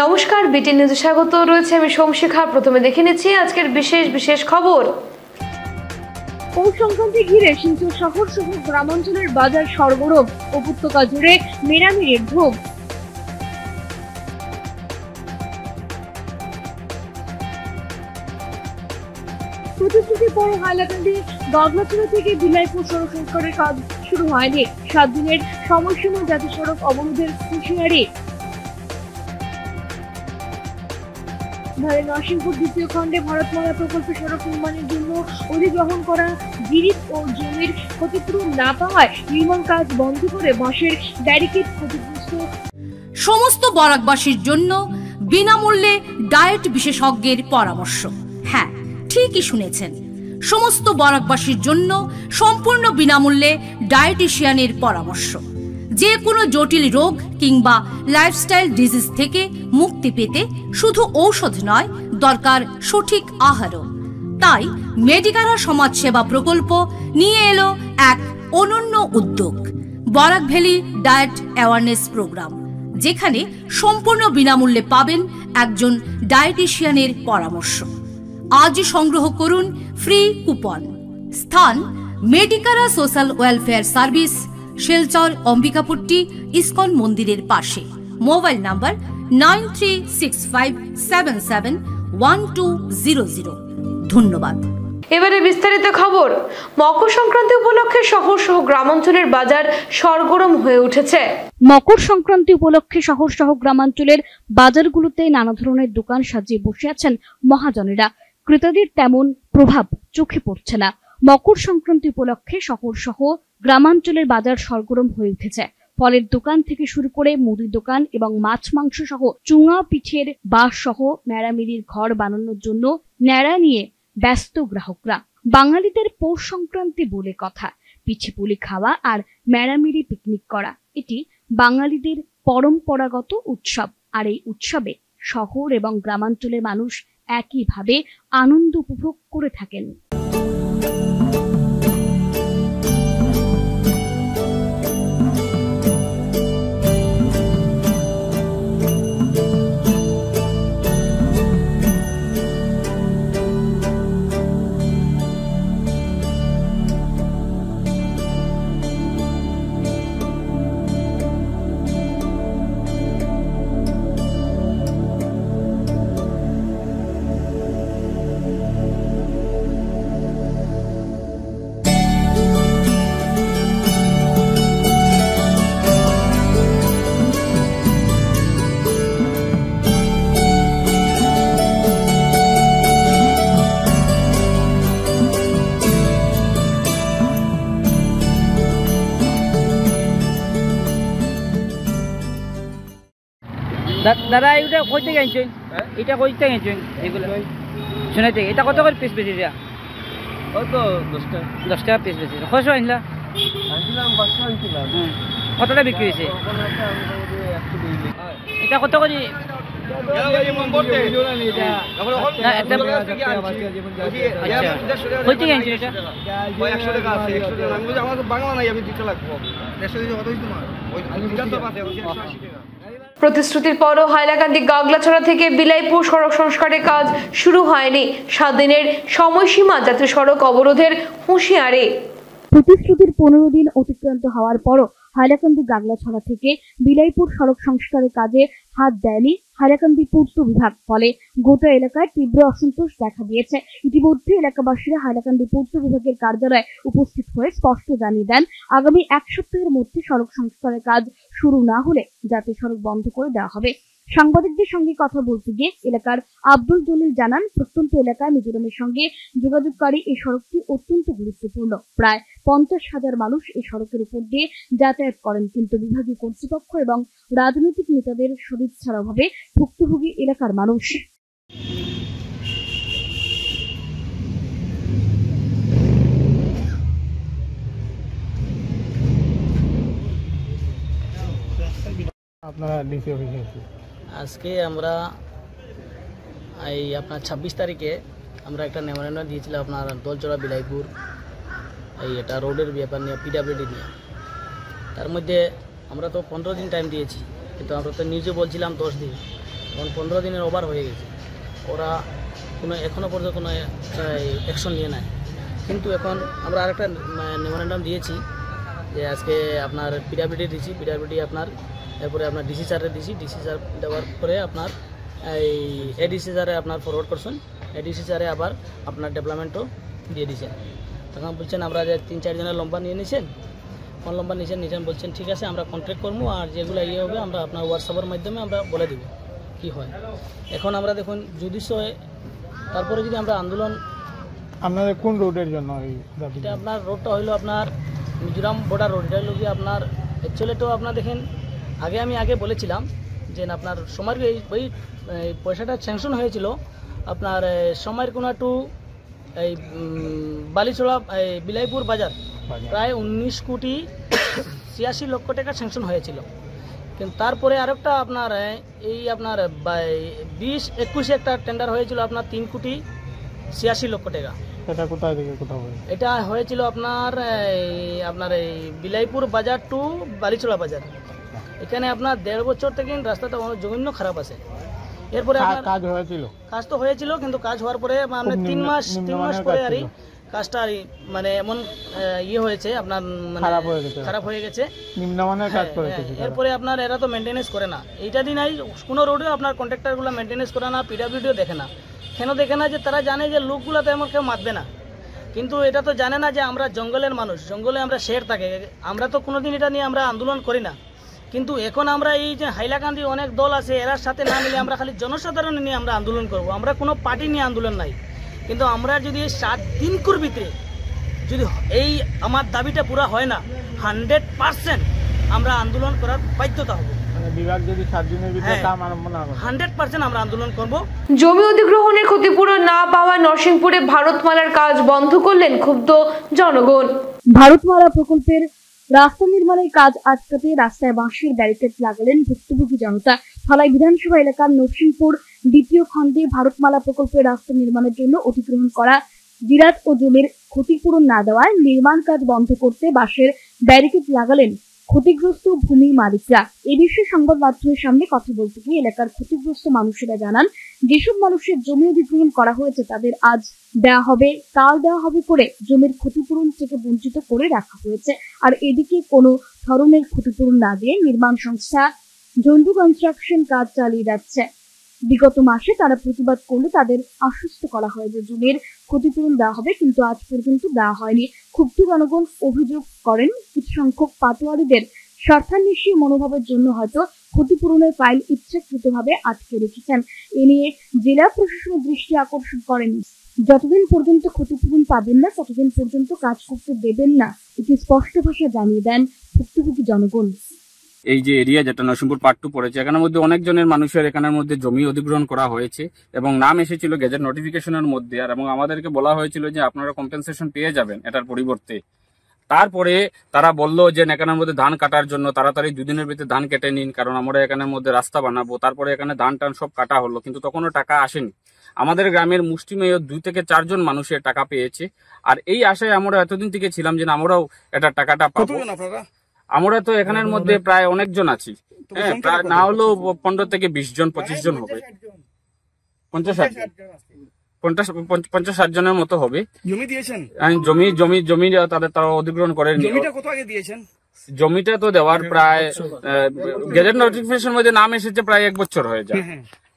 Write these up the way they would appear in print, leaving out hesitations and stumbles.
নমস্কার, বিটি নিউজে স্বাগত রয়েছে। আমি সোমশিখা। প্রথমে দেখে নিচ্ছি আজকের বিশেষ খবর। পৌষ সংক্রান্তি ঘিরে শিলচর শহর সহ গ্রামাঞ্চলের বাজার সরগরম, উপত্যকা জুড়ে মেরামেরির ধুম। প্রতিশ্রুতি পর হাইলাকান্দি গাগলাচড়া থেকে বিলাইপুর সড়ক সংস্কারের কাজ শুরু হয়নি। 7 দিনের সময়সীমা জাতীয় সড়ক অবরোধের হুঁশিয়ারি। নরসিংপুর দ্বিতীয় খণ্ডে ভারতমালা প্রকল্পে সড়ক নির্মাণের জন্য অধিগ্রহণ করা গিরিজ ও জমির ক্ষতিপূরণ না পাওয়ায় নির্মাণ কাজ বন্ধ করে বাঁশের ব্যারিকেড ক্ষতিগ্রস্ত। সমস্ত বরাকবাসীর জন্য বিনামূল্যে ডায়েট বিশেষজ্ঞের পরামর্শ। হ্যাঁ, ঠিকই শুনেছেন, সমস্ত বরাকবাসীর জন্য সম্পূর্ণ বিনামূল্যে ডায়েটিশিয়ানের পরামর্শ। যে কোনো জটিল রোগ কিংবা লাইফস্টাইল ডিজিজ থেকে মুক্তি পেতে শুধু ঔষধ নয়, দরকার সঠিক আহারও। তাই মেডিকারা সমাজসেবা প্রকল্প নিয়ে এলো এক অনন্য উদ্যোগ, Barak valley diet awareness program, যেখানে সম্পূর্ণ বিনামূল্যে পাবেন একজন ডায়েটিশিয়ানের পরামর্শ। আজই সংগ্রহ করুন ফ্রি কুপন। স্থান মেডিকারা social welfare service, Silchar Ambikapatti ISKCON মন্দিরের পাশে। Mobile number 9365771200। ধন্যবাদ। এবারে বিস্তারিত খবর। মকর সংক্রান্তি উপলক্ষে শহর সহ গ্রামাঞ্চলের বাজার সরগরম হয়ে উঠেছে। মকর সংক্রান্তি উপলক্ষে শহর সহ গ্রামাঞ্চলের বাজারগুলোতে নানা ধরনের দোকান সাজিয়ে বসে আছেন মহাজনেরা। ক্রেতাদের তেমন প্রভাব চোখে পড়ছে না। মকর সংক্রান্তি উপলক্ষে শহর সহ গ্রামাঞ্চলের বাজার সরগরম হয়ে উঠেছে। ফলের দোকান থেকে শুরু করে মুদির দোকান এবং মাছ মাংস সহ চুঙা পিঠের বাঁশ সহ মেরামেরির ঘর বানানোর জন্য ন্যাড়া নিয়ে ব্যস্ত গ্রাহকরা। বাঙালিদের পৌষ সংক্রান্তি বলে কথা, পিঠে পুলি খাওয়া আর মেরামেরি পিকনিক করা এটি বাঙালিদের পরম্পরাগত উৎসব। আর এই উৎসবে শহর এবং গ্রামাঞ্চলের মানুষ একইভাবে আনন্দ উপভোগ করে থাকেন। দাদা এটা কই থেকে আনছেন? এটা কই থেকে আনছেন? এগুলো শুনে থেকে এটা কত করে পিস বেশি দিয়া? হয়তো 10 টাকা পিস বেশি। কত আনলা? আনছিলাম 500 আনছিলাম। কতটা বিক্রি হয়েছে? এটা কত করে? প্রতিশ্রুতির পরও হাইলাকান্দি গাগলাছড়া থেকে বিলাইপুর সড়ক সংস্কারের কাজ শুরু হয়নি। 7 দিনের সময়সীমা জাতীয় সড়ক অবরোধের হুঁশিয়ারি। প্রতিশ্রুতির 15 দিন অতিক্রান্ত হওয়ার পরও হাইলাকান্দি গাগলাছড়া থেকে বিলাইপুর সড়ক সংস্কারের কাজে হাত দেয়নি হাইলাকান্দি পূর্ত বিভাগ। ফলে গোটা এলাকায় তীব্র অসন্তোষ দেখা দিয়েছে। ইতিমধ্যে এলাকাবাসীরা হাইলাকান্দি পূর্ত বিভাগের কার্যালয়ে উপস্থিত হয়ে স্পষ্ট জানিয়ে দেন, আগামী 1 সপ্তাহের মধ্যে সড়ক সংস্কারের কাজ শুরু না হলে জাতীয় সড়ক বন্ধ করে দেওয়া হবে। সাংবাদিকদের সঙ্গে কথা বলতে গিয়ে এলাকার আব্দুল জলিল জানান, প্রত্যন্ত এলাকায় মিজোরামের সঙ্গে যোগাযোগকারী এই সড়কটি অত্যন্ত গুরুত্বপূর্ণ। প্রায় 50,000 মানুষ এই সড়কের উপর দিয়ে যাতায়াত করেন, কিন্তু বিভাগীয় কর্তৃপক্ষ এবং রাজনৈতিক নেতাদের সদিচ্ছার অভাবে ভুক্তভোগী এলাকার মানুষ। আপনারা ডিসি অফিসে আজকে আমরা এই আপনার 26 তারিখে আমরা একটা মেমোরেন্ডাম দিয়েছিলাম আপনার দলচড়া বিলাইপুর এই এটা রোডের ব্যাপার নিয়ে, পিডাব্লিউডি নিয়ে। তার মধ্যে আমরা তো 15 দিন টাইম দিয়েছি, কিন্তু আমরা তো নিজে বলছিলাম 10 দিন। এখন 15 দিনের ওভার হয়ে গেছে, ওরা কোনো এখনও পর্যন্ত কোনো অ্যাকশন নিয়ে নেয়। কিন্তু এখন আমরা আরেকটা মেমোরেন্ডাম দিয়েছি যে আজকে আপনার পিডাব্লিউডি দিয়েছি, পিডাব্লিউডি আপনার এরপরে আপনার ডিসি স্যারের দিয়েছি, ডিসি স্যার দেওয়ার পরে আপনার এই এডিসি স্যারে আপনার ফরওয়ার্ড করছেন, এডিসি স্যারে আবার আপনার ডেভেলপমেন্টও দিয়ে দিয়েছেন। তখন বলছেন আমরা যে 3-4 জনের লম্বা নিয়ে নিয়েছেন, কোন লম্বা নিয়েছেন বলছেন ঠিক আছে আমরা কন্ট্যাক্ট করবো, আর যেগুলো ইয়ে হবে আমরা আপনার হোয়াটসঅ্যাপের মাধ্যমে আমরা বলে দেবো কী হয়। এখন আমরা দেখুন যদি তারপরে যদি আমরা আন্দোলন, আপনাদের কোন রোডের জন্য এই দাবি? এটা আপনার রোডটা হইলো আপনার মিজোরাম বর্ডার রোড। এটা হইলো কি আপনার অ্যাকচুয়ালি তো আপনার দেখেন আগে বলেছিলাম যে আপনার সময়ের ওই পয়সাটা স্যাংশন হয়েছিল আপনার সময়ের কোনো একটু এই বালিচড়া বিলাইপুর বাজার প্রায় 19,86,00,000 টাকা স্যাংশন হয়েছিল। কিন্তু তারপরে আরেকটা আপনার এই আপনার 20-21 একটা টেন্ডার হয়েছিল আপনার 3,86,00,000 টাকা। এটা কোথায় থেকে কোথাও? এটা হয়েছিল আপনার এই বিলাইপুর বাজার টু বালিচড়া বাজার। এখানে আপনার 1.5 বছর থেকে রাস্তাটা অনেক জঘন্য খারাপ আছে। এরপরে কাজ হয়েছিল, কাজ তো হয়েছিল, কিন্তু কাজ হওয়ার পরে মানে 3 মাস পরে আর কাজটা মানে এমন ইয়ে হয়েছে আপনার খারাপ হয়ে গেছে, নিম্নমানের কাজ করেছে। এরপরে আপনার এরা তো মেনটেনেন্স করে না, এইটা দিন কোনো রোডেও আপনার কন্ট্রাক্টরগুলো মেনটেনেন্স করে না, পিডাব্লিউডিও দেখে না। কেন দেখে না? যে তারা জানে যে লোকগুলো তো এমন কেউ মাতবে না, কিন্তু এটা তো জানে না যে আমরা জঙ্গলের মানুষ, জঙ্গলে আমরা শের থাকে, আমরা তো কোনোদিন এটা নিয়ে আমরা আন্দোলন করি না। কিন্তু এখন আমরা এই যে হাইলাকান্দি অনেক দল আছে, এরার সাথে না মিলে আমরা খালি জনসাধারণ নিয়ে আমরা আন্দোলন করব, আমরা কোনো পার্টি নিয়ে আন্দোলন নাই। কিন্তু আমরা যদি 7 দিন ভিতরে যদি এই আমার দাবিটা পুরা হয় না, 100% আমরা আন্দোলন করার বাধ্যতা হবে। বিভাগ যদি 7 দিনের ভিতরে কাম আরম্ভ না করে 100% আমরা আন্দোলন করব। জমি অধিগ্রহণের ক্ষতিপূরণ না পাওয়া নরসিংপুরে ভারতমালার কাজ বন্ধ করলেন ক্ষুব্ধ জনগণ। ভারতমালা প্রকল্পের রাস্তা নির্মাণের কাজ আটকাতে রাস্তায় বাঁশের ব্যারিকেড লাগালেন ভুক্তভোগী জনতা। ধলাই বিধানসভা এলাকার নরসিংপুর 2য় খণ্ডে ভারতমালা প্রকল্পের রাস্তা নির্মাণের জন্য অধিগ্রহণ করা জিরাত ও জমির ক্ষতিপূরণ না দেওয়ায় নির্মাণ কাজ বন্ধ করতে বাঁশের ব্যারিকেড লাগালেন ক্ষতিগ্রস্ত ভূমি মালিকরা। এ বিষয়ে সংবাদ মাধ্যমের সামনে কথা বলতে গিয়ে এলাকার ক্ষতিগ্রস্ত মানুষেরা জানান, যেসব মানুষের জমি অধিগ্রহণ করা হয়েছে তাদের আজ দেওয়া হবে, কাল দেওয়া হবে করে জমির ক্ষতিপূরণ থেকে বঞ্চিত করে রাখা হয়েছে। আর এদিকে কোনো ধরনের ক্ষতিপূরণ না দিয়ে নির্মাণ সংস্থা জন্ডু কনস্ট্রাকশন কাজ চালিয়ে যাচ্ছে। বিগত মাসে তারা প্রতিবাদ করলে তাদের আশ্বস্ত করা হয় যে জমির ক্ষতিপূরণ দেওয়া হবে, কিন্তু আজ পর্যন্ত দেওয়া হয়নি। ক্ষুব্ধ জনগণ অভিযোগ করেন, কিছু সংখ্যক পাটোয়ারিদের স্বার্থান্বেষী মনোভাবের জন্য হয়তো ক্ষতিপূরণের ফাইল ইচ্ছাকৃতভাবে আটকে রেখেছেন। এ নিয়ে জেলা প্রশাসনের দৃষ্টি আকর্ষণ করেন। যতদিন পর্যন্ত ক্ষতিপূরণ পাবেন না ততদিন পর্যন্ত কাজ করতে দেবেন না, এটি স্পষ্ট ভাষায় জানিয়ে দেন ভুক্তভোগী জনগণ। এই যে এরিয়া যেটা নরসিংপুর পার্ট 2 পড়েছে, এখানের মধ্যে অনেক জনের মানুষের এখানের মধ্যে জমি অধিগ্রহণ করা হয়েছে এবং নাম এসেছিল গেজেট নোটিফিকেশনের মধ্যে, আর এবং আমাদেরকে বলা হয়েছিল যে আপনারা কম্পেনসেশন পেয়ে যাবেন এটার পরিবর্তে। তারপরে তারা বললো যে এখানের মধ্যে ধান কাটার জন্য তাড়াতাড়ি 2 দিনের ভিতরে ধান কেটে নিন, কারণ আমরা এখানের মধ্যে রাস্তা বানাবো। তারপরে এখানে ধান টান সব কাটা হলো, কিন্তু তখনও টাকা আসেনি। আমাদের গ্রামের মুষ্টিমেয় 2 থেকে 4 জন মানুষের টাকা পেয়েছে, আর এই আশায় আমরা এতদিন থেকে ছিলাম যে আমরাও এটা টাকাটা পাবো। আমরা তো এখানের মধ্যে প্রায় অনেকজন আছি, হ্যাঁ, প্রায় না হলেও 15 থেকে 20 জন 25 জন হবে, 50-60 জনের মতো হবে। জমি দিয়েছেন? জমি তারা অধিগ্রহণ করেন। জমিটা কত আগে দিয়েছেন? জমিটা তো দেওয়ার প্রায় গেজেট নোটিফিকেশন মধ্যে নাম এসেছে প্রায় 1 বছর হয়ে যায়,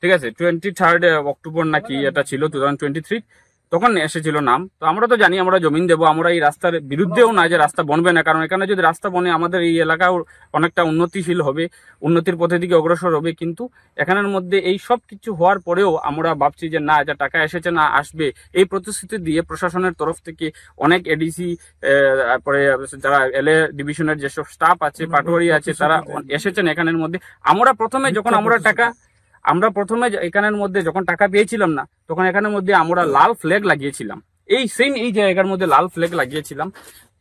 ঠিক আছে। 23 অক্টোবর নাকি এটা ছিল 2023, তখন এসেছিল নাম। তো আমরা তো জানি আমরা জমিন দেবো, আমরা এই রাস্তার বিরুদ্ধেও না যে রাস্তা বনবে না, কারণ এখানে যদি রাস্তা বনে আমাদের এই এলাকাও অনেকটা উন্নতিশীল হবে, উন্নতির পথের দিকে অগ্রসর হবে। কিন্তু এখানের মধ্যে এই সব কিছু হওয়ার পরেও আমরা ভাবছি যে না, যা টাকা এসেছে না আসবে, এই প্রতিশ্রুতি দিয়ে প্রশাসনের তরফ থেকে অনেক এডিসি, তারপরে যারা এলএ ডিভিশনের যেসব স্টাফ আছে, পাটোয়ারি আছে, তারা এসেছেন এখানের মধ্যে। আমরা প্রথমে এখানের মধ্যে যখন টাকা পেয়েছিলাম না, তখন এখানের মধ্যে আমরা লাল ফ্ল্যাগ লাগিয়েছিলাম, এই জায়গার মধ্যে লাল ফ্ল্যাগ লাগিয়েছিলাম,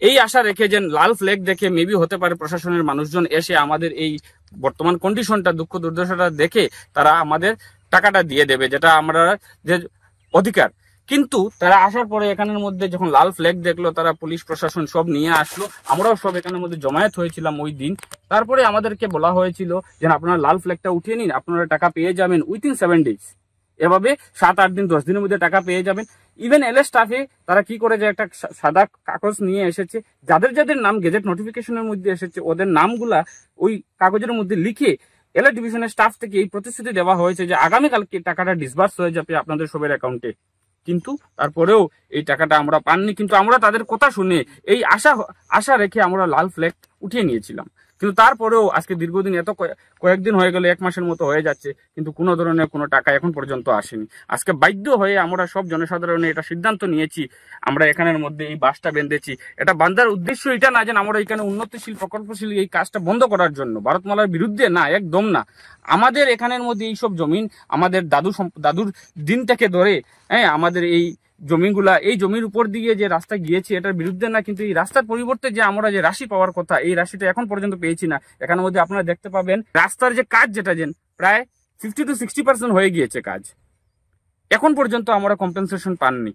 এই আশা রেখে যে লাল ফ্ল্যাগ দেখে মেবি হতে পারে প্রশাসনের মানুষজন এসে আমাদের এই বর্তমান কন্ডিশনটা, দুঃখ দুর্দশাটা দেখে তারা আমাদের টাকাটা দিয়ে দেবে, যেটা আমরা যে অধিকার। কিন্তু তারা আসার পরে এখানের মধ্যে যখন লাল ফ্ল্যাগ দেখলো, তারা পুলিশ প্রশাসন সব নিয়ে আসলো, আমরাও সব এখানের মধ্যে জমায়েত হয়েছিলাম ওই দিন। তারপরে আমাদেরকে বলা হয়েছিল যে আপনারা লাল ফ্ল্যাগটা উঠিয়ে নিন, আপনারা টাকা পেয়ে যাবেন উইথিন 7 days। এভাবে 7-8 দিন 10 দিনের মধ্যে টাকা পেয়ে যাবেন। ইভেন এলএস স্টাফে তারা কি করে যে একটা সাদা কাগজ নিয়ে এসেছে, যাদের যাদের নাম গেজেট নোটিফিকেশনের মধ্যে এসেছে ওদের নামগুলা ওই কাগজের মধ্যে লিখে এলএস ডিভিশনের স্টাফ থেকে এই প্রতিশ্রুতি দেওয়া হয়েছে যে আগামীকালকে টাকাটা ডিসবার্স হয়ে যাবে আপনাদের সবের অ্যাকাউন্টে। কিন্তু তারপরেও এই টাকাটা আমরা পাননি। কিন্তু আমরা তাদের কথা শুনে এই আশা রেখে আমরা লাল ফ্ল্যাগ উঠিয়ে নিয়েছিলাম। কিন্তু তারপরেও আজকে দীর্ঘদিন এত কয়েকদিন হয়ে গেল, 1 মাসের মতো হয়ে যাচ্ছে, কিন্তু কোনো ধরনের কোনো টাকা এখন পর্যন্ত আসেনি। আজকে বাধ্য হয়ে আমরা সব জনসাধারণে এটা সিদ্ধান্ত নিয়েছি, আমরা এখানের মধ্যে এই বাসটা বেঁধেছি। এটা বাঁধার উদ্দেশ্য এটা না যে আমরা এখানে উন্নতিশীল প্রকল্পশীল এই কাজটা বন্ধ করার জন্য, ভারতমালার বিরুদ্ধে না, একদম না। আমাদের এখানের মধ্যে এইসব জমিন আমাদের দাদুর দিন থেকে ধরে আমাদের এই জমিগুলা, এই জমির উপর দিয়ে যে রাস্তা গিয়েছে এটার বিরুদ্ধে না, কিন্তু এই রাস্তার পরিবর্তে যে আমরা যে রাশি পাওয়ার কথা এই রাশিটা এখন পর্যন্ত পেয়েছি না। এখানের মধ্যে আপনারা দেখতে পাবেন রাস্তার যে কাজ যেটা প্রায় 50 to 60% হয়ে গিয়েছে কাজ, এখন পর্যন্ত আমরা কম্পেনসেশন পাননি।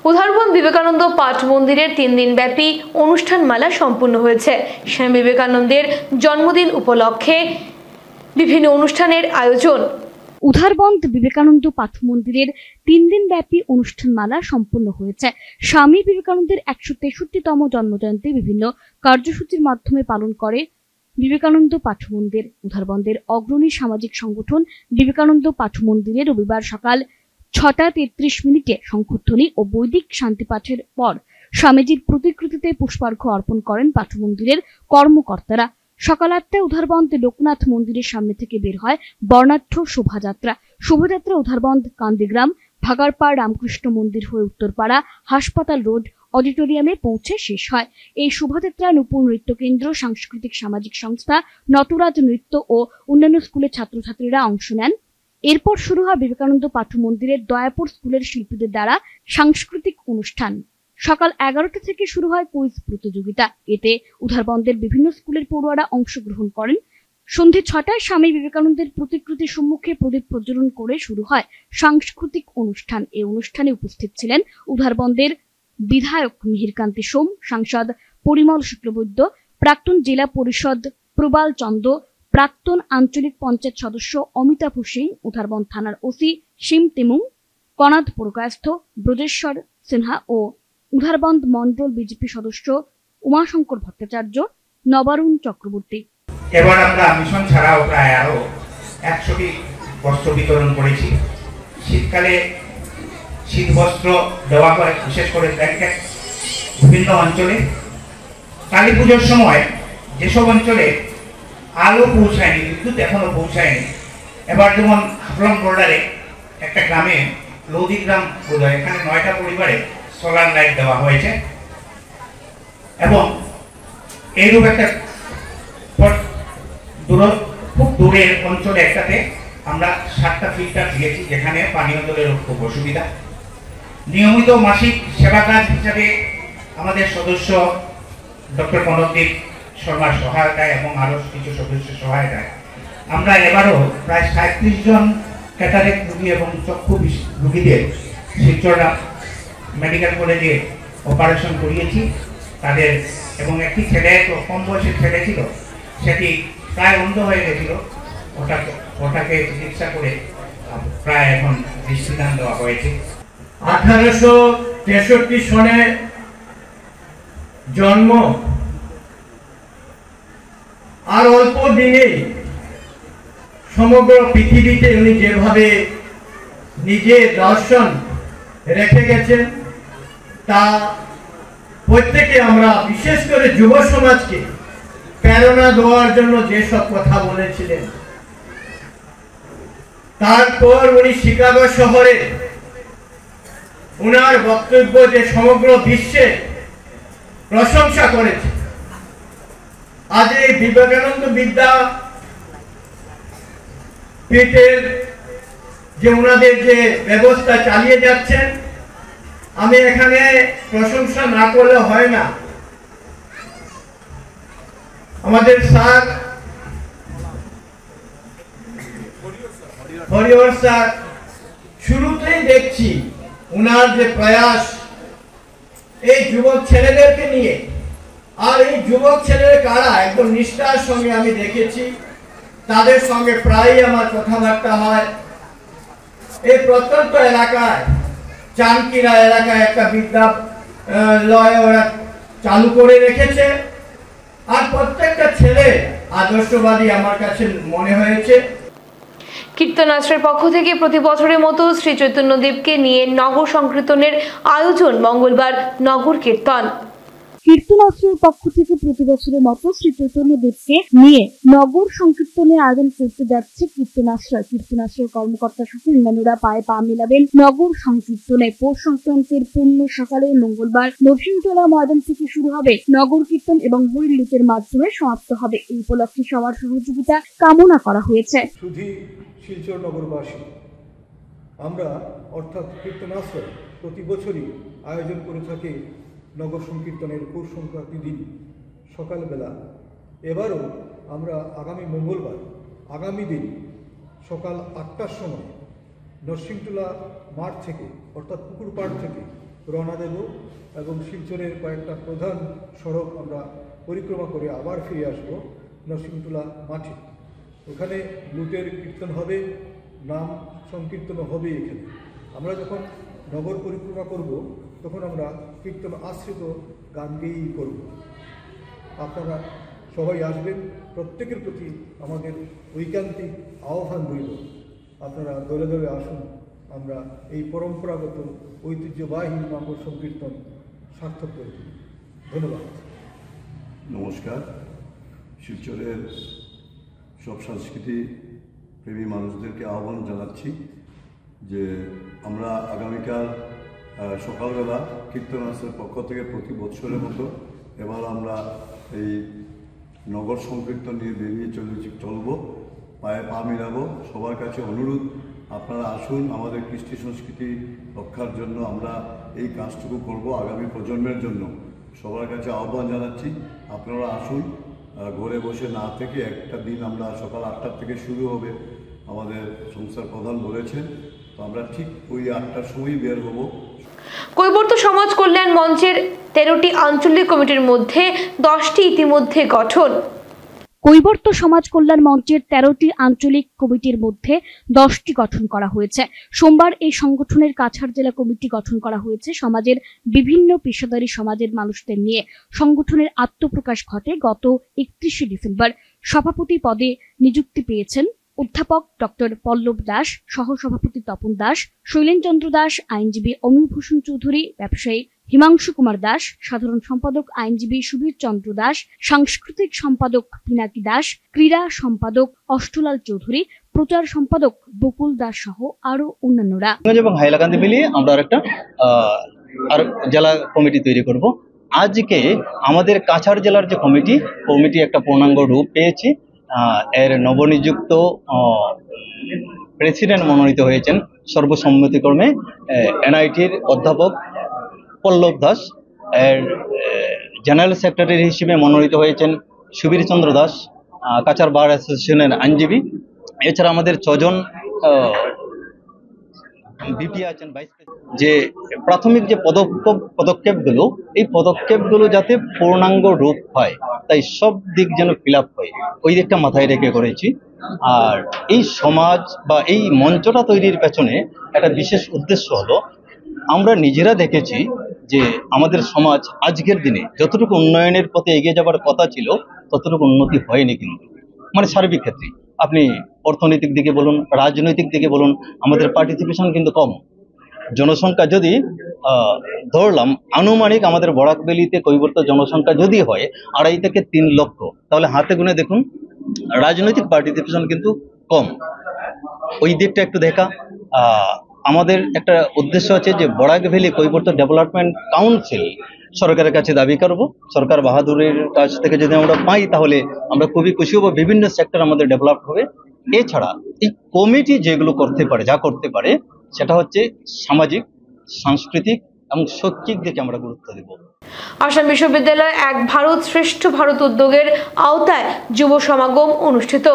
উধারবন্দ বিবেকানন্দ পাঠ মন্দিরের 3 দিন ব্যাপী অনুষ্ঠান মালা সম্পূর্ণ হয়েছে। স্বামী বিবেকানন্দের জন্মদিন উপলক্ষে বিভিন্ন অনুষ্ঠানের আয়োজন। উধারবন্দ বিবেকানন্দ পাঠ মন্দিরের 3 দিন ব্যাপী অনুষ্ঠানমালা সম্পন্ন হয়েছে। স্বামী বিবেকানন্দের 163তম জন্মজয়ন্তী বিভিন্ন কার্যসূচির মাধ্যমে পালন করে বিবেকানন্দ পাঠ মন্দির। উধারবন্দের অগ্রণী সামাজিক সংগঠন বিবেকানন্দ পাঠ মন্দিরে রবিবার সকাল 6:33 শঙ্খধ্বনি ও বৈদিক শান্তিপাঠের পর স্বামীজির প্রতিকৃতিতে পুষ্পার্ঘ্য অর্পণ করেন পাঠ মন্দিরের কর্মকর্তারা। সকাল 8টায় উধারবন্দ লোকনাথ মন্দিরের সামনে থেকে বের হয় বর্ণাঢ্য শোভাযাত্রা। উধারবন্দ কান্দিগ্রাম ভাগাড়পাড় রামকৃষ্ণ মন্দির হয়ে উত্তরপাড়া হাসপাতাল রোড অডিটোরিয়ামে পৌঁছে শেষ হয়। এই শোভাযাত্রা নূপুর নৃত্য কেন্দ্র, সাংস্কৃতিক সামাজিক সংস্থা, নটরাজ নৃত্য ও অন্যান্য স্কুলের ছাত্রছাত্রীরা অংশ নেন। এরপর শুরু হয় বিবেকানন্দ পাঠ মন্দিরের দয়াপুর স্কুলের শিল্পীদের দ্বারা সাংস্কৃতিক অনুষ্ঠান। সকাল 11টা থেকে শুরু হয় কুইজ প্রতিযোগিতা। এতে উধারবন্দের বিভিন্ন স্কুলের পড়ুয়ারা অংশগ্রহণ করেন। সন্ধ্যে 6টায় স্বামী বিবেকানন্দের প্রতিকৃতির সম্মুখে প্রদীপ প্রজ্বলন করে শুরু হয় সাংস্কৃতিক অনুষ্ঠান। এই অনুষ্ঠানে উপস্থিত ছিলেন উধারবন্দের বিধায়ক মিহিরকান্তি সোম, সাংসদ পরিমল শুক্লবৈদ্য, প্রাক্তন জেলা পরিষদ প্রবাল চন্দ্র, প্রাক্তন আঞ্চলিক পঞ্চায়েত সদস্য অমিতাভ সিং, উধারবন্দ থানার ওসি শিম তেমুং, কনাদ পুরকায়স্থ ব্রজেশ্বর সিনহা ও উধারবন্দ মন্ডল বিজেপি সদস্য উমাশঙ্কর ভট্টাচার্য, নবারুণ চক্রবর্তী। এবার আমরা মিশন ছাড়াও প্রায় আরো 100টি বস্ত্র বিতরণ করেছি। শীতকালে শীত বস্ত্র দেওয়া হয় বিশেষ করে ব্ল্যাঙ্কেট বিভিন্ন অঞ্চলে। কালী পুজোর সময় যেসব অঞ্চলে আলো পৌঁছায়নি, বিদ্যুৎ এখনো পৌঁছায়নি, এবার যেমন হাফলং বর্ডারে একটা গ্রামে লৌদি গ্রাম বোধহয়, এখানে 9টা পরিবারে সোলার লাইট দেওয়া হয়েছে এবং এইরূপ একটা খুব দূরের অঞ্চলে একটাতে আমরা 7টা ফিল্টার দিয়েছি যেখানে পানীয় জলের খুব অসুবিধা। নিয়মিত মাসিক সেবা কাজ হিসাবে আমাদের সদস্য ডক্টর কনকদীপ শর্মার সহায়তায় এবং আরো কিছু সদস্যের সহায়তায় আমরা এবারও প্রায় 37 জন ক্যাটারেক্ট রোগী এবং চক্ষু রোগীদের শিলচর মেডিকেল কলেজে অপারেশন করিয়েছি তাদের, এবং একটি ছেলে, কম বয়সের ছেলে ছিল, সেটি প্রায় অন্ধ হয়ে গেছিল, ওটাকে চিকিৎসা করে প্রায় এখন দৃষ্টিদান দেওয়া হয়েছে। 1863 সনে জন্ম, আর অল্প দিনেই সমগ্র পৃথিবীতে উনি যেভাবে নিজের দর্শন রেখে গেছেন তা প্রত্যেকে আমরা, বিশেষ করে যুব সমাজকে প্রেরণা দেওয়ার জন্য যেসব কথা বলেছিলেন। তারপর উনি শিকাগো শহরে উনার বক্তব্য যে সমগ্র বিশ্বে প্রশংসা করেছে। আজ এই বিবেকানন্দ বিদ্যাপীঠের যে উনাদের যে ব্যবস্থা চালিয়ে যাচ্ছেন, আমি এখানে প্রশংসা না করলে হয় না। আমাদের স্যার হরিহর স্যার, শুরুতেই দেখছি উনার যে প্রয়াস এই যুবক ছেলেদেরকে নিয়ে আর এই যুবক ছেলের কারা একদম নিষ্ঠার সঙ্গে আমি দেখেছি, তাদের সঙ্গে প্রায়ই আমার কথাবার্তা হয়। এই প্রত্যন্ত এলাকায় চানকিরা এলাকায় একটা বিদ্যালয় ওরা চালু করে রেখেছে, আর প্রত্যেকটা ছেলে আদর্শবাদী আমার কাছে মনে হয়েছে। কীর্তন আশ্রয়ের পক্ষ থেকে প্রতি বছরের মতো শ্রী চৈতন্যদেবকে নিয়ে নগর সংকীর্তনের আয়োজন। মঙ্গলবার নগর কীর্তন। কীর্তন আশ্রয়ের পক্ষ থেকে প্রতি বছরের মতো শ্রী চৈতন্যদেবকে নিয়ে নগর সংকীর্তনের আয়োজন করতে যাচ্ছে কীর্তন আশ্রয়। কীর্তন আশ্রয়ের কর্মকর্তার সাথে অন্যান্যরা পায়ে পা মিলাবেন নগর সংকীর্তনে। পৌষ সংক্রান্তির পূর্ণ সকালে মঙ্গলবার নরসিংহতলা ময়দান থেকে শুরু হবে নগর কীর্তন এবং হরিলুটের মাধ্যমে সমাপ্ত হবে। এই উপলক্ষে সবার সহযোগিতা কামনা করা হয়েছে। শুধু শিলচর নগরবাসী আমরা অর্থাৎ কীর্তন আশ্রয় প্রতি বছরই আয়োজন করে থাকে নগর সংকীর্তনের পৌষ সংক্রান্তি দিন সকালবেলা। এবারও আমরা আগামী মঙ্গলবার আগামী দিন সকাল 8টার সময় নরসিংহতলা মাঠ থেকে অর্থাৎ পুকুর পাড় থেকে রওনা দেব এবং শিলচরের কয়েকটা প্রধান সড়ক আমরা পরিক্রমা করে আবার ফিরে আসব নরসিংহতলা মাঠে। ওখানে লুটের কীর্তন হবে, নাম সংকীর্তন হবে। এখানে আমরা যখন নগর পরিক্রমা করব তখন আমরা কীর্তন আশ্রিত গান গেয়েই করব। আপনারা সবাই আসবেন, প্রত্যেকের প্রতি আমাদের ঐকান্তিক আহ্বান রইল, আপনারা দলে দলে আসুন, আমরা এই পরম্পরাগত ঐতিহ্যবাহী নগর সংকীর্তন সার্থক করে তুলি। ধন্যবাদ। নমস্কার। শিলচরের সব সংস্কৃতি প্রেমী মানুষদেরকে আহ্বান জানাচ্ছি যে আমরা আগামীকাল সকালবেলা কীর্তন আশ্রয়ের পক্ষ থেকে প্রতি বছরের মতো এবার আমরা এই নগর সংকীর্তন নিয়ে বেরিয়ে চলবো, পায়ে পা মিলাবো। সবার কাছে অনুরোধ, আপনারা আসুন, আমাদের কৃষ্টি সংস্কৃতি রক্ষার জন্য আমরা এই কাজটুকু করব আগামী প্রজন্মের জন্য। সবার কাছে আহ্বান জানাচ্ছি, আপনারা আসুন, ঘরে বসে না থেকে একটা দিন আমরা সকাল 8টার থেকে শুরু হবে আমাদের সংস্থার প্রধান বলেছেন, তো আমরা ঠিক ওই 8টার সময়ই বের হব। কৈবর্ত সমাজ কল্যাণ মঞ্চের 13টি আঞ্চলিক কমিটির মধ্যে 10টি ইতিমধ্যে গঠন। কৈবর্ত সমাজ কল্যাণ মঞ্চের 13টি আঞ্চলিক কমিটির মধ্যে 10টি গঠন করা হয়েছে। সোমবার এই সংগঠনের কাছাড় জেলা কমিটি গঠন করা হয়েছে। সমাজের বিভিন্ন পেশাদারী সমাজের মানুষদের নিয়ে সংগঠনের আত্মপ্রকাশ ঘটে গত 31শে ডিসেম্বর। সভাপতি পদে নিযুক্তি পেয়েছেন অধ্যাপক ডক্টর পল্লব দাস, সহসভাপতি তপন দাস, শৈলেন চন্দ্র দাস, আইনজীবী অমিভূষণ চৌধুরী, ব্যবসায়ী হিমাংশু কুমার দাস, সাধারণ সম্পাদক আইনজীবী সুবীর চন্দ্র দাস, সাংস্কৃতিক সম্পাদক পিনাকি দাস, ক্রীড়া সম্পাদক অষ্টলাল চৌধুরী, প্রচার সম্পাদক বকুল দাস সহ আরো অন্যান্যরা। এবং হাইলাকান্দি মিলিয়ে আমরা একটা আর জেলা কমিটি তৈরি করব। আজকে আমাদের কাছাড় জেলার যে কমিটি একটা পূর্ণাঙ্গ রূপ পেয়েছে। এর নবনিযুক্ত প্রেসিডেন্ট মনোনীত হয়েছেন সর্বসম্মতিক্রমে এনআইটির অধ্যাপক পল্লব দাস। এর জেনারেল সেক্রেটারি হিসেবে মনোনীত হয়েছেন সুবীর চন্দ্র দাস, কাছাড় বার অ্যাসোসিয়েশনের আইনজীবী। এছাড়া আমাদের 6 জন বিপি আছেন, যে প্রাথমিক যে পদক্ষেপগুলো, এই পদক্ষেপগুলো যাতে পূর্ণাঙ্গ রূপ হয়, তাই সব দিক যেন ফিল আপ হয়, ওই দিকটা মাথায় রেখে করেছি। আর এই সমাজ বা এই মঞ্চটা তৈরির পেছনে একটা বিশেষ উদ্দেশ্য হলো, আমরা নিজেরা দেখেছি যে আমাদের সমাজ আজকের দিনে যতটুকু উন্নয়নের পথে এগিয়ে যাবার কথা ছিল ততটুকু উন্নতি হয়নি, কিন্তু মানে সার্বিক ক্ষেত্রে আপনি অর্থনৈতিক দিকে বলুন, রাজনৈতিক দিকে বলুন, আমাদের পার্টিসিপেশন কিন্তু কম। জনসংখ্যা যদি ধরলাম আনুমানিক আমাদের বরাকবেলিতে কৈবর্ত জনসংখ্যা যদি হয় 2.5 থেকে 3 লক্ষ, তাহলে হাতে গুনে দেখুন রাজনৈতিক পার্টিসিপেশন কিন্তু কম। ওই দিকটা একটু দেখা। আমাদের একটা উদ্দেশ্য আছে যে বরাক ভ্যালি কৈবর্ত ডেভেলপমেন্ট কাউন্সিল সরকারের কাছে দাবি করব। সরকার বাহাদুরের কাছ থেকে যদি আমরা পাই তাহলে আমরা খুবই খুশি হব, বিভিন্ন সেক্টর আমাদের ডেভেলপ হবে। এছাড়া এই কমিটি যেগুলো করতে পারে, যা করতে পারে, সেটা হচ্ছে সামাজিক, সাংস্কৃতিক এবং শৈক্ষিক দিকে আমরা গুরুত্ব দেব। আসাম বিশ্ববিদ্যালয় এক ভারত শ্রেষ্ঠ ভারত উদ্যোগের আওতায় যুব সমাগম অনুষ্ঠিত।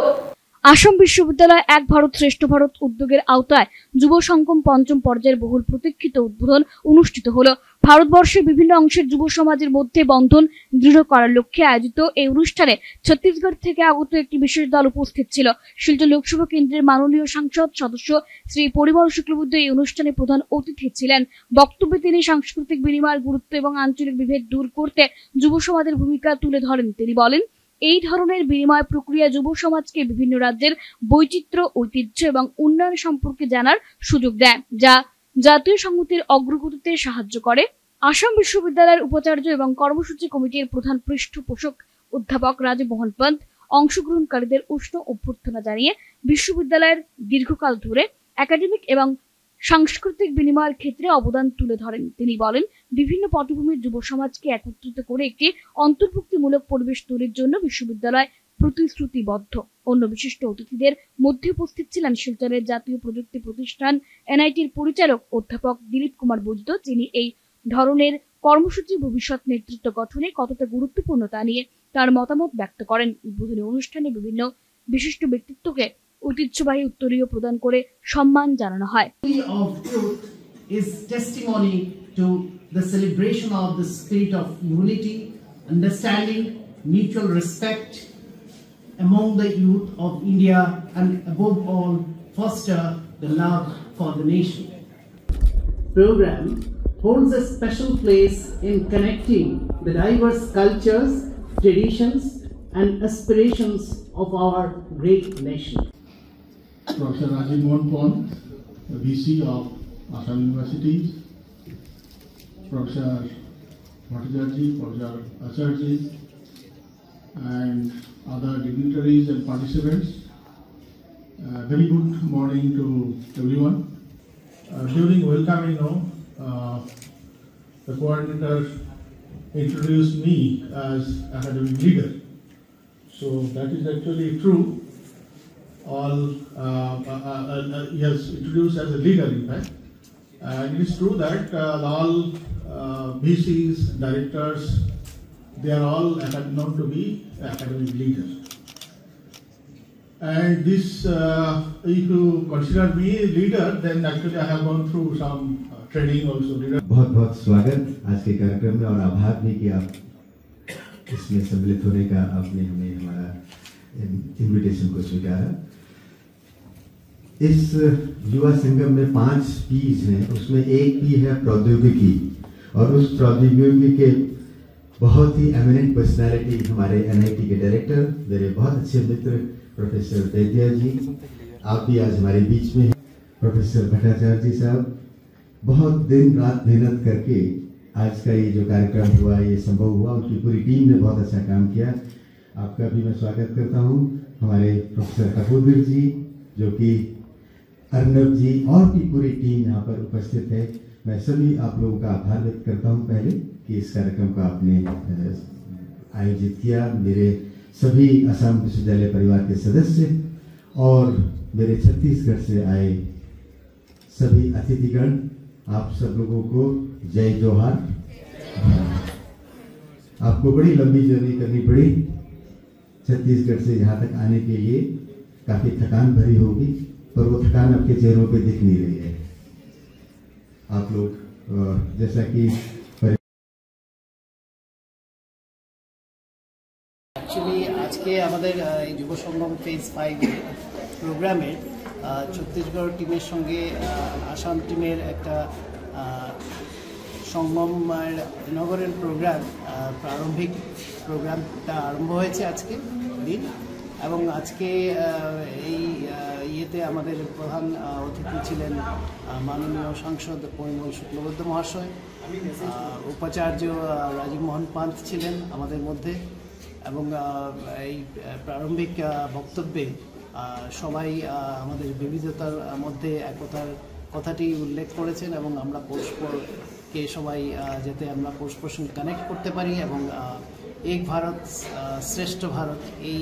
আসাম বিশ্ববিদ্যালয় এক ভারত শ্রেষ্ঠ ভারত উদ্যোগের আওতায় যুব সঙ্গম 5ম পর্যায়ের বহুল প্রতীক্ষিত উদ্বোধন অনুষ্ঠিত হলো। ভারতবর্ষের বিভিন্ন অংশের যুব সমাজের মধ্যে বন্ধন দৃঢ় করার লক্ষ্যে আয়োজিত এই অনুষ্ঠানে ছত্তিশগড় থেকে আগত একটি বিশেষ দল উপস্থিত ছিল। শিলচর লোকসভা কেন্দ্রের মাননীয় সংসদ সদস্য শ্রী পরিমল শুক্লবৈদ্য এই অনুষ্ঠানে প্রধান অতিথি ছিলেন। বক্তব্যে তিনি সাংস্কৃতিক বিনিময়ের গুরুত্ব এবং আঞ্চলিক বিভেদ দূর করতে যুব সমাজের ভূমিকা তুলে ধরেন। তিনি বলেন, এই ধরনের বিনিময় প্রক্রিয়া যুব সমাজকে বিভিন্ন রাজ্যের বৈচিত্র্য, ঐতিহ্য এবং উন্নয়ন সম্পর্কে জানার সুযোগ দেয়, যা জাতীয় সংহতির অগ্রগতিতে সাহায্য করে। আসাম বিশ্ববিদ্যালয়ের উপাচার্য এবং কর্মসূচি কমিটির প্রধান পৃষ্ঠপোষক অধ্যাপক রাজীব মোহন পান্ত অংশগ্রহণকারীদের উষ্ণ অভ্যর্থনা জানিয়ে বিশ্ববিদ্যালয়ের দীর্ঘকাল ধরে একাডেমিক এবং সাংস্কৃতিক বিনিময়ের ক্ষেত্রে অবদান তুলে ধরেন। তিনি বলেন, বিভিন্ন পটভূমির যুব সমাজকে একত্রিত করে একটি অন্তর্ভুক্তিমূলক পরিবেশ তৈরির জন্য বিশ্ববিদ্যালয় প্রতিশ্রুতিবদ্ধ। অন্য বিশিষ্ট অতিথিদের মধ্যে উপস্থিত ছিলেন শিলচরের জাতীয় প্রযুক্তি প্রতিষ্ঠান এনআইটির পরিচালক অধ্যাপক দিলীপ কুমার বৈদ্য, যিনি এই ধরনের কর্মসূচি ভবিষ্যৎ নেতৃত্ব গঠনে কতটা গুরুত্বপূর্ণ তা নিয়ে তার মতামত ব্যক্ত করেন। উদ্বোধনী অনুষ্ঠানে বিভিন্ন বিশিষ্ট ব্যক্তিত্বকে ঐতিহ্যবাহী উত্তরীয় প্রদান করে সম্মান জানানো হয়। is testimony to the celebration of the spirit of unity, understanding, mutual respect among the youth of India, and above all foster the love for the nation. Program holds a special place in connecting the diverse cultures, traditions and aspirations of our great nation. Professor Rajiv Mohan Pant, the VC of Assam University, Professor Bhattacharjee, Professor Acharjee, and other dignitaries and participants. Very good morning to everyone. During welcoming, the coordinator introduced me as academic leader. So that is actually true. He has introduced as a leader, in fact. And it is true that all VCs, directors, they are all known to be academic leaders. And this, if you consider me a leader, then actually I have gone through some training also. बहुत बहुत स्वागत आज के कार्यक्रम में और आभार भी कि आप इसमें सम्मिलित होने का आपने हमें हमारा इनविटेशन को स्वीकारा। इस युवा संगम में 5 पीज हैं, उसमें एक पी है प्रौद्योगिकी, और उस प्रौद्योगिकी के बहुत ही एमिनेंट पर्सनालिटी हमारे एनआईटी के डायरेक्टर, मेरे बहुत अच्छे मित्र प्रोफेसर वैद्य जी, आप भी आज हमारे बीच में हैं। प्रोफेसर भट्टाचार्य जी साहब बहुत दिन रात मेहनत करके आज का ये जो कार्यक्रम हुआ, ये संभव हुआ, उनकी पूरी टीम ने बहुत अच्छा काम किया। आपका भी मैं स्वागत करता हूँ। हमारे प्रोफेसर कपूर जी, जो कि अर्नब जी और भी पूरी टीम यहाँ पर उपस्थित है, मैं सभी आप लोगों का आभार व्यक्त करता हूँ पहले कि इस कार्यक्रम को आपने आयोजित किया। मेरे सभी असम विश्वविद्यालय परिवार के सदस्य और मेरे छत्तीसगढ़ से आए सभी अतिथिगण, आप सब लोगों को जय जोहार। आपको बड़ी लंबी जर्नी करनी पड़ी छत्तीसगढ़ से यहाँ तक आने के लिए, काफी थकान भरी होगी, पर वो थकान आपके चेहरों पे दिख नहीं रही है। आप लोग जैसा कि एक्चुअली आज के আমাদের এই যুব সঙ্গম ফেজ 5 প্রোগ্রামে ছত্তিশগড় টিমের সঙ্গে আসাম টিমের একটা সঙ্গমের ইনগরেল প্রোগ্রাম, প্রারম্ভিক প্রোগ্রামটা আরম্ভ হয়েছে আজকে দিন। এবং আজকে এই ইয়েতে আমাদের প্রধান অতিথি ছিলেন মাননীয় সাংসদ পরিমল শুক্লবৈদ্য মহাশয়, উপাচার্য রাজীব মোহন পান্ত ছিলেন আমাদের মধ্যে। এবং এই প্রারম্ভিক বক্তব্যে সবাই আমাদের বিবিধতার মধ্যে একতার কথাটি উল্লেখ করেছেন এবং আমরা পরস্পরকে সবাই যাতে আমরা পরস্পরের সঙ্গে কানেক্ট করতে পারি এবং এক ভারত শ্রেষ্ঠ ভারত এই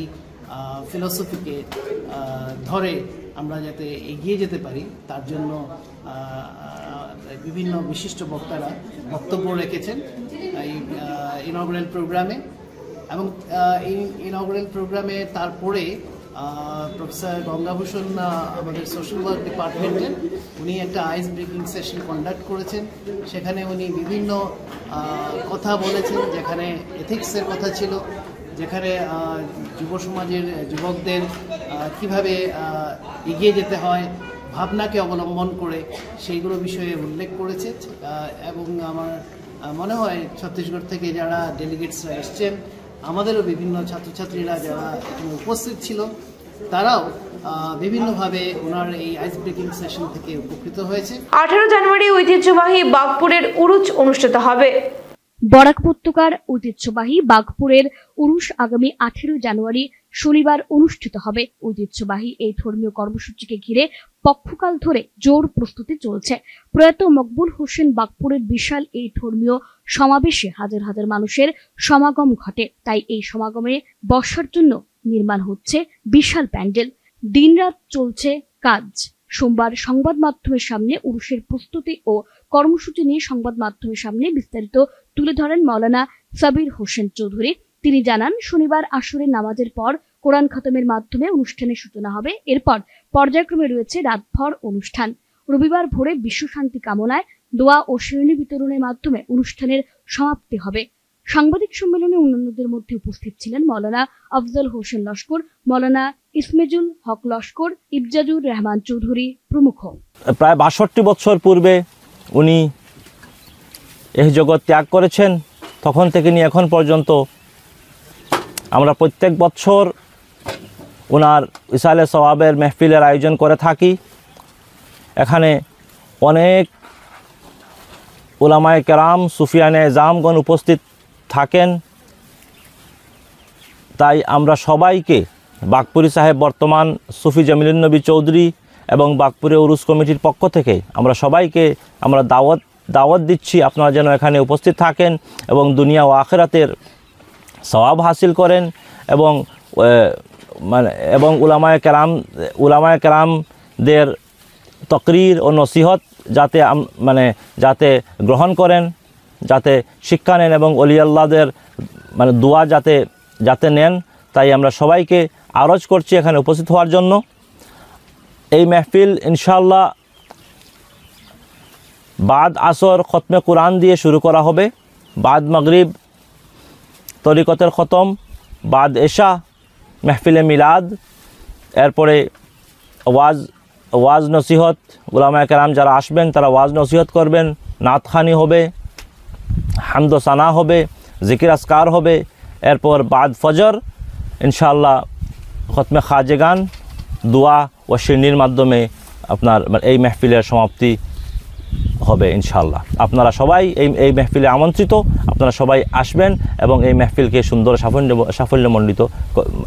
ফিলসফিকে ধরে আমরা যাতে এগিয়ে যেতে পারি, তার জন্য বিভিন্ন বিশিষ্ট বক্তারা বক্তব্য রেখেছেন এই ইনঅগ্রাল প্রোগ্রামে। এবং এই ইনঅগ্রাল প্রোগ্রামে তারপরে প্রফেসর গঙ্গাভূষণ আমাদের সোশ্যাল ওয়ার্ক ডিপার্টমেন্টের, উনি একটা আইস ব্রেকিং সেশন কন্ডাক্ট করেছেন। সেখানে উনি বিভিন্ন কথা বলেছেন, যেখানে এথিক্সের কথা ছিল, যেখানে যুব সমাজের যুবকদের কিভাবে এগিয়ে যেতে হয় ভাবনাকে অবলম্বন করে, সেইগুলো বিষয়ে উল্লেখ করেছে। এবং আমার মনে হয় ছত্তিশগড় থেকে যারা ডেলিগেটসরা এসছেন, আমাদেরও বিভিন্ন ছাত্রছাত্রীরা যারা এখানে উপস্থিত ছিল, তারাও বিভিন্নভাবে ওনার এই আইস ব্রেকিং সেশন থেকে উপকৃত হয়েছে। 18 জানুয়ারি ঐতিহ্যবাহী বাঘপুরের উরুচ অনুষ্ঠিত হবে। বরাক উপত্যকার ঐতিহ্যবাহী বাঘপুরের উরুস আগামী 18 জানুয়ারি শনিবার অনুষ্ঠিত হবে। ঐতিহ্যবাহী এই ধর্মীয় কর্মসূচিকে ঘিরে পক্ষকাল ধরে জোর প্রস্তুতি চলছে। প্রয়াত মকবুল হোসেন বাঘপুরের বিশাল এই ধর্মীয় সমাবেশে হাজার হাজার মানুষের সমাগম ঘটে। তাই এই সমাগমে বসার জন্য নির্মাণ হচ্ছে বিশাল প্যান্ডেল। দিনরাত চলছে কাজ। সোমবার সংবাদ মাধ্যমের সামনে উরুসের প্রস্তুতি ও কর্মসূচি নিয়ে সংবাদ মাধ্যমের সামনে বিস্তারিত তুলে ধরেন মাওলানা সাবির হোসেন চৌধুরী। তিনি জানান, শনিবার আসরের নামাজের পর কোরআন খতমের মাধ্যমে অনুষ্ঠানের সূচনা হবে। এরপর পর্যায়ক্রমে রয়েছে রাতভর অনুষ্ঠান। রবিবার ভোরে বিশ্ব শান্তি কামনায় দোয়া ও শিরনি বিতরণের মাধ্যমে অনুষ্ঠানের সমাপ্তি হবে। সাংবাদিক সম্মেলনে অন্যান্যদের মধ্যে উপস্থিত ছিলেন মাওলানা আফজল হোসেন লস্কর, মাওলানা ইসমেজুল হক লস্কর, ইবজাজুর রহমান চৌধুরী প্রমুখ। প্রায় 62 বছর পূর্বে উনি এই জগৎ ত্যাগ করেছেন। তখন থেকে নিয়ে এখন পর্যন্ত আমরা প্রত্যেক বছর ওনার ইসালে সওয়াবের মেহফিলের আয়োজন করে থাকি। এখানে অনেক উলামায়ে কেরাম, সুফিয়ানে জামগণ উপস্থিত থাকেন। তাই আমরা সবাইকে বাঘপুরি সাহেব বর্তমান সুফি জমিলুন নবী চৌধুরী এবং বাঘপুরে উরুস কমিটির পক্ষ থেকে আমরা সবাইকে আমরা দাওয়াত দিচ্ছি, আপনারা যেন এখানে উপস্থিত থাকেন এবং দুনিয়া ও আখিরাতের সওয়াব হাসিল করেন এবং উলামায়ে কেরামদের তকরির ও নসিহত যাতে গ্রহণ করেন, যাতে শিক্ষা নেন এবং ওলি আল্লাহদের দোয়া যাতে নেন। তাই আমরা সবাইকে আরজ করছি এখানে উপস্থিত হওয়ার জন্য। এই মেহফিল ইনশাআল্লাহ বাদ আসর খতমে কুরআন দিয়ে শুরু করা হবে, বাদ মাগরিব তরিকতের খতম, বাদ এশা মেহফিলে মিলাদ, এরপরে ওয়াজ নসিহত, উলামায়ে কেরাম যারা আসবেন তারা ওয়াজ নসিহত করবেন, নাতখানি হবে, হামদ সানা হবে, জিকির আসকার হবে। এরপর বাদ ফজর ইনশাআল্লাহ খতমে খাজেগান, দোয়া ও শিরনির মাধ্যমে আপনার এই মেহফিলের সমাপ্তি হবে ইনশাআল্লাহ। আপনারা সবাই এই মেহফিলে আমন্ত্রিত, আপনারা সবাই আসবেন এবং এই মেহফিলকে সুন্দর সাফল্যমণ্ডিত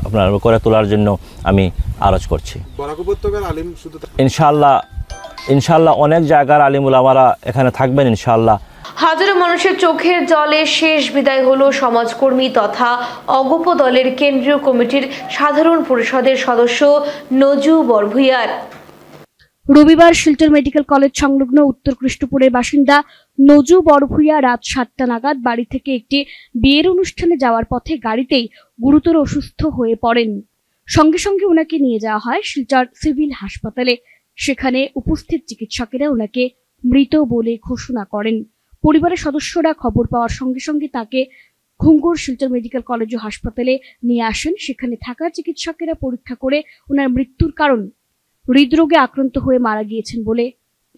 আপনার করে তোলার জন্য আমি আরজ করছি। ইনশাআল্লাহ অনেক জায়গার আলিম উলামারা এখানে থাকবেন ইনশাআল্লাহ। হাজারো মানুষের চোখের জলে শেষ বিদায় হলো সমাজকর্মী তথা অগপ দলের কেন্দ্রীয় কমিটির সাধারণ পরিষদের সদস্য নজু বরভুইয়ার। রবিবার শিলচর মেডিকেল কলেজ সংলগ্ন উত্তর কৃষ্ণপুরের বাসিন্দা নজু বরভুইয়া রাত 7টা নাগাদ বাড়ি থেকে একটি বিয়ের অনুষ্ঠানে যাওয়ার পথে গাড়িতেই গুরুতর অসুস্থ হয়ে পড়েন। সঙ্গে সঙ্গে ওনাকে নিয়ে যাওয়া হয় শিলচর সিভিল হাসপাতালে। সেখানে উপস্থিত চিকিৎসকেরা ওনাকে মৃত বলে ঘোষণা করেন। পরিবারের সদস্যরা খবর পাওয়ার সঙ্গে সঙ্গে তাকে ঘুঙ্গুর শিলচর মেডিকেল কলেজ ও হাসপাতালে নিয়ে আসেন। সেখানে থাকা চিকিৎসকেরা পরীক্ষা করে ওনার মৃত্যুর কারণ হৃদরোগে আক্রান্ত হয়ে মারা গিয়েছেন বলে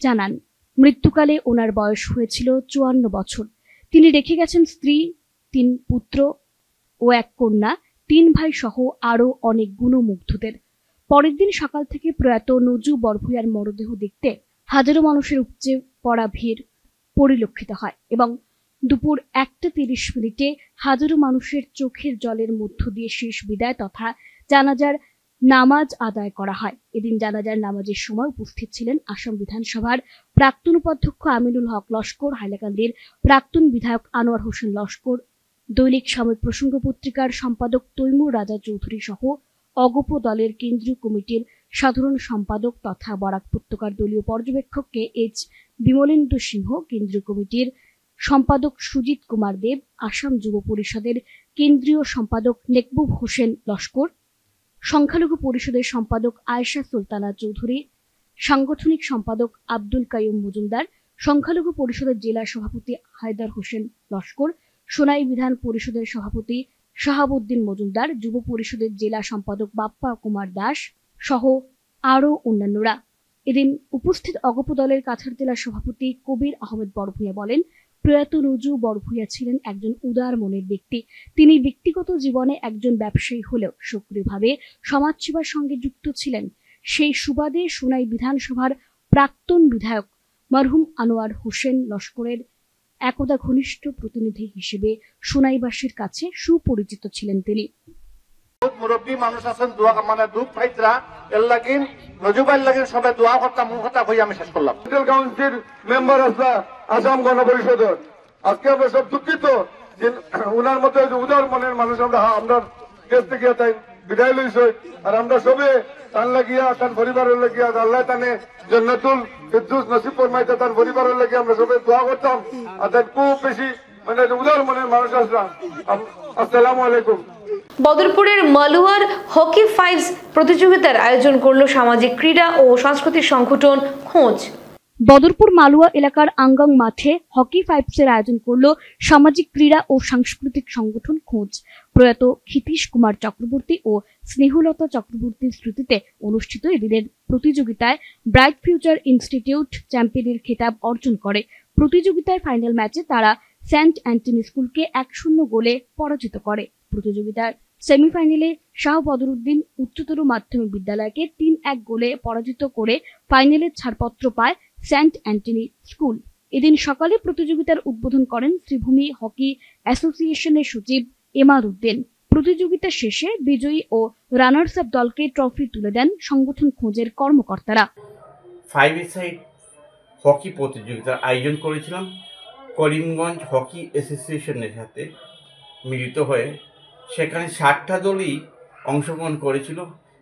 জানান। মৃত্যুকালে ওনার বয়স হয়েছিল 54 বছর। তিনি রেখে গেছেন স্ত্রী, 3 পুত্র ও 1 কন্যা, 3 ভাই সহ আরও অনেক গুণমুগ্ধদের। পরের দিন সকাল থেকে প্রয়াত নজু বরভুইয়ার মরদেহ দেখতে হাজারো মানুষের উপচে পড়া ভিড় পরিলক্ষিত হয় এবং দুপুর 1:30 হাজারো মানুষের চোখের জলের মধ্য দিয়ে শেষ বিদায় তথা জানাজার নামাজ আদায় করা হয়। এদিন জানাজার নামাজের সময় উপস্থিত ছিলেন আসাম বিধানসভার প্রাক্তন উপাধ্যক্ষ আমিনুল হক লস্কর, হাইলাকান্দির প্রাক্তন বিধায়ক আনোয়ার হোসেন লস্কর, দৈনিক সাময়িক প্রসঙ্গ পত্রিকার সম্পাদক তৈমুর রাজা চৌধুরী সহ অগপ দলের কেন্দ্রীয় কমিটির সাধারণ সম্পাদক তথা বরাক উপত্যকার দলীয় পর্যবেক্ষক KH বিমলেন্দু সিংহ, কেন্দ্রীয় কমিটির সম্পাদক সুজিত কুমার দেব, আসাম যুব পরিষদের কেন্দ্রীয় সম্পাদক নেকবুব হোসেন লস্কর, সংখ্যালঘু পরিষদের সম্পাদক আয়েশা সুলতানা চৌধুরী, সাংগঠনিক সম্পাদক আব্দুল কাইয়ুম মজুমদার, সংখ্যালঘু পরিষদের জেলা সভাপতি হায়দার হোসেন লস্কর, সোনাই বিধান পরিষদের সভাপতি শাহাবুদ্দিন মজুমদার, যুব পরিষদের জেলা সম্পাদক বাপ্পা কুমার দাস সহ আরও অন্যান্যরা। এদিন উপস্থিত অগপ দলের কাছাড় জেলা সভাপতি কবির আহমেদ বড়ভূঁইয়া বলেন, প্রয়াত নজু বড়ভূঁইয়া ছিলেন একজন উদার মনের ব্যক্তি। তিনি ব্যক্তিগত জীবনে একজন ব্যবসায়ী হলেও সক্রিয়ভাবে সমাজসেবার সঙ্গে যুক্ত ছিলেন। সেই সুবাদে সোনাই বিধানসভার প্রাক্তন বিধায়ক মরহুম আনোয়ার হোসেন লস্করের একদা ঘনিষ্ঠ প্রতিনিধি হিসেবে সোনাইবাসীর কাছে সুপরিচিত ছিলেন তিনি। মুরব্বী মানুষ আছেন, দোয়া মানে দুঃখ পাইতরা এর লাগিন নজুবাইল লাগিন সবাই দোয়া করতাম, মুখ কথা হয়ে আমি শেষ করলাম। কাউন্সিল মেম্বার আছে আসাম গণপরিষদের, আজকে আমরা সব দুঃখিত যে উনার মতো উদার মনের মানুষ আমরা দেশ থেকে তাই বিদায় লইছ। আর আমরা সবে তার লাগিয়া তার পরিবারের লাগিয়া আল্লাহ তানে জান্নাতুল ফিরদৌস নসিব ফরমাইতে তার পরিবারের লাগিয়া আমরা সবাই দোয়া করতাম। আর তাই খুব বেশি মানে উদার মনের মানুষ আসলাম। আসসালামু আলাইকুম। বদরপুরের মালুয়ার হকি ফাইভস প্রতিযোগিতার আয়োজন করল সামাজিক ক্রীড়া ও সাংস্কৃতিক সংগঠন খোঁজ। বদরপুর মালুয়া এলাকার আঙ্গং মাঠে হকি ফাইভসের আয়োজন করল সামাজিক ক্রীড়া ও সাংস্কৃতিক সংগঠন খোঁজ। প্রয়াত ক্ষিতীশ কুমার চক্রবর্তী ও স্নেহলতা চক্রবর্তীর স্মৃতিতে অনুষ্ঠিত এদিনের প্রতিযোগিতায় ব্রাইট ফিউচার ইনস্টিটিউট চ্যাম্পিয়নের খেতাব অর্জন করে। প্রতিযোগিতার ফাইনাল ম্যাচে তারা সেন্ট অ্যান্টনি স্কুলকে 1-0 গোলে পরাজিত করে। প্রতিযোগিতার সেমিফাইনালে শাহ বদরুদ্দিন উচ্চতর মাধ্যমিক বিদ্যালয়কে 3-1 গোলে পরাজিত করে ফাইনালের ছাড়পত্র পায় সেন্ট অ্যান্টনি স্কুল। এদিন সকালে প্রতিযোগিতার উদ্বোধন করেন শ্রীভূমি হকি অ্যাসোসিয়েশনের সচিব এমাদ উদ্দিন। প্রতিযোগিতা শেষে বিজয়ী ও রানার্স আপ দলকে ট্রফি তুলে দেন সংগঠন খোঁজের কর্মকর্তারা। 5-a-side হকি প্রতিযোগিতার আয়োজন করেছিলাম করিমগঞ্জ হকি অ্যাসোসিয়েশনের সাথে মিলিত হয়ে। সেখানে 60টা দলই অংশগ্রহণ করেছিল।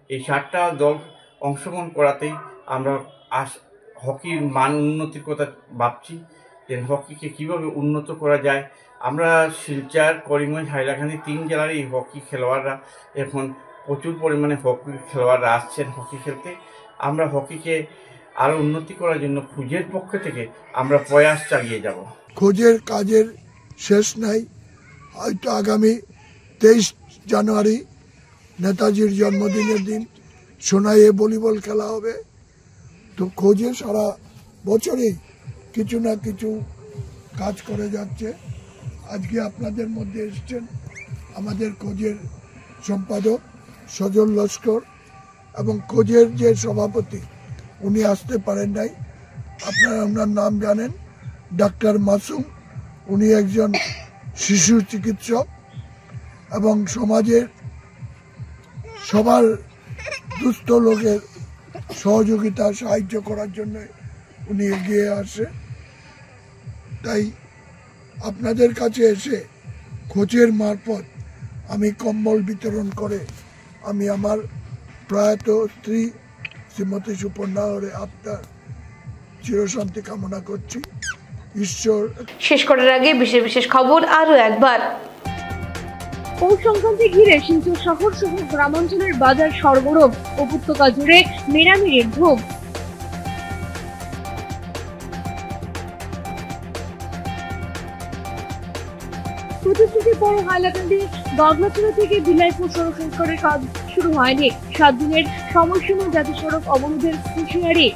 এই 60টা দল অংশগ্রহণ করাতেই আমরা হকির মান উন্নতির কথা ভাবছি, যে হকিকে কীভাবে উন্নত করা যায়। আমরা শিলচর, করিমগঞ্জ, হাইলাকান্দি 3 জেলার এই হকি খেলোয়াড়রা এখন প্রচুর পরিমাণে হকি খেলোয়াড়রা আসছেন হকি খেলতে। আমরা হকিকে আরও উন্নতি করার জন্য খোঁজের পক্ষ থেকে আমরা প্রয়াস চালিয়ে যাব। খোঁজের কাজের শেষ নাই। হয়তো আগামী 23 জানুয়ারি নেতাজির জন্মদিনের দিন সোনাইয়ে ভলিবল খেলা হবে। তো খোঁজে সারা বছরই কিছু না কিছু কাজ করে যাচ্ছে। আজকে আপনাদের মধ্যে এসছেন আমাদের খোঁজের সম্পাদক সজল লস্কর এবং খোঁজের যে সভাপতি, উনি আসতে পারেন নাই। আপনারা ওনার নাম জানেন, ডাক্তার মাসুম। উনি একজন শিশু চিকিৎসক এবং সমাজের সবার দুস্থ লোকের সহযোগিতা সাহায্য করার জন্য উনি এগিয়ে আসে। তাই আপনাদের কাছে এসে খোঁজের মারফত আমি কম্বল বিতরণ করে আমি আমার প্রয়াত স্ত্রী শ্রীমতী সুপর্ণা হরে আপনার চিরশান্তি কামনা করছি। ঈশ্বর। শেষ করার আগে বিশেষ বিশেষ খবর আরো একবার। পৌষ সংক্রান্তি ঘিরে শিলচর শহর সহ গ্রামাঞ্চলের বাজার সরগরম, উপত্যকা জুড়ে মেরামেরির ধুম। প্রতিশ্রুতি পর হাইলাকান্দি গাগলাচড়া থেকে বিলাইপুর সড়ক সংস্কারের কাজ শুরু হয়নি। 7 দিনের সময়সীমা জাতীয় সড়ক অবরোধের হুঁশিয়ারি।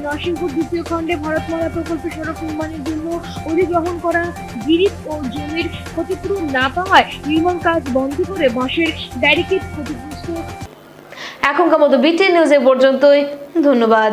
নরসিংপুর দ্বিতীয় খণ্ডে ভারতমালা প্রকল্পে সড়ক নির্মাণের জন্য অধিগ্রহণ করা গিরিজ ও জমির ক্ষতিপূরণ না পাওয়ায় নির্মাণ কাজ বন্ধ করে বাঁশের ব্যারিকেড ক্ষতিগ্রস্ত। এখনকার মতো বিটি নিউজ এ পর্যন্তই। ধন্যবাদ।